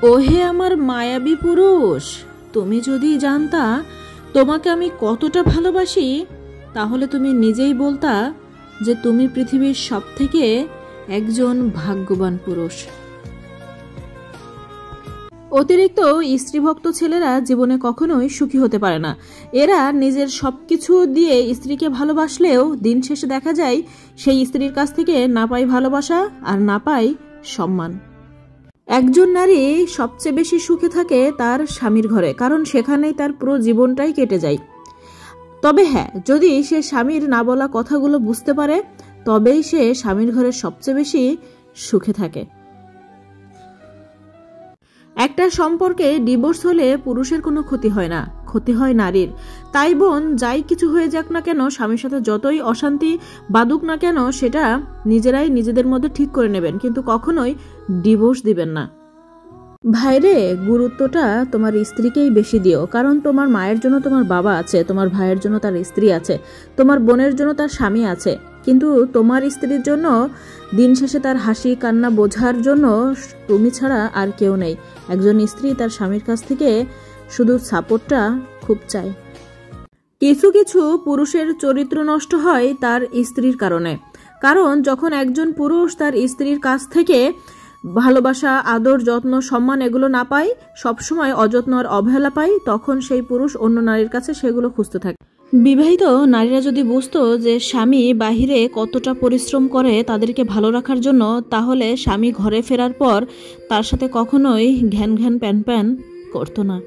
ওহে আমার মায়াবী পুরুষ, তুমি যদি জানতা তোমাকে আমি কতটা ভালোবাসি, তাহলে তুমি নিজেই বলতা যে তুমি পৃথিবীর সবথেকে একজন ভাগ্যবান পুরুষ। অতিরিক্ত স্ত্রীভক্ত ছেলেরা জীবনে কখনোই সুখী হতে পারে না। এরা নিজের সবকিছু দিয়ে স্ত্রীকে ভালোবাসলেও দিন শেষে দেখা যায় সেই স্ত্রীর কাছ থেকে না পায় ভালোবাসা আর না পায় সম্মান। একজন নারী সবচেয়ে বেশি সুখে থাকে তার স্বামীর ঘরে, কারণ সেখানেই তার পুরো জীবনটাই কেটে যায়। তবে হ্যাঁ, যদি সে স্বামীর না বলা কথাগুলো বুঝতে পারে, তবেই সে স্বামীর ঘরে সবচেয়ে বেশি সুখে থাকে। একটা সম্পর্কে ডিভোর্স হলে পুরুষের কোনো ক্ষতি হয় না, ক্ষতি হয় নারীর। তাই বোন, যাই কিছু হয়ে যাক না কেন, স্বামীর সাথে যতই অশান্তি বাঁধুক না কেন, সেটা নিজেরাই নিজেদের মধ্যে ঠিক করে নেবেন, কিন্তু কখনোই ডিভোর্স দিবেন না। ভাইরে, গুরুত্বটা তোমার স্ত্রীকেই বেশি দিও, কারণ তোমার মায়ের জন্য তোমার বাবা আছে, তোমার ভাইয়ের জন্য তার স্ত্রী আছে, তোমার বোনের জন্য তার স্বামী আছে, কিন্তু তোমার স্ত্রীর জন্য দিন শেষে তার হাসি কান্না বোঝার জন্য তুমি ছাড়া আর কেউ নেই। একজন স্ত্রী তার স্বামীর কাছ থেকে শুধু সাপোর্টটা খুব চায়। কিছু কিছু পুরুষের চরিত্র নষ্ট হয় তার স্ত্রীর কারণে, কারণ যখন একজন পুরুষ তার স্ত্রীর কাছ থেকে ভালোবাসা, আদর, যত্ন, সম্মান এগুলো না পায়, সবসময় অযত্ন আর অবহেলা পায়, তখন সেই পুরুষ অন্য নারীর কাছে সেগুলো খুঁজতে থাকে। বিবাহিত নারীরা যদি বুঝতো যে স্বামী বাহিরে কতটা পরিশ্রম করে তাদেরকে ভালো রাখার জন্য, তাহলে স্বামী ঘরে ফেরার পর তার সাথে কখনোই ঘ্যান ঘ্যান প্যান প্যান করতো না।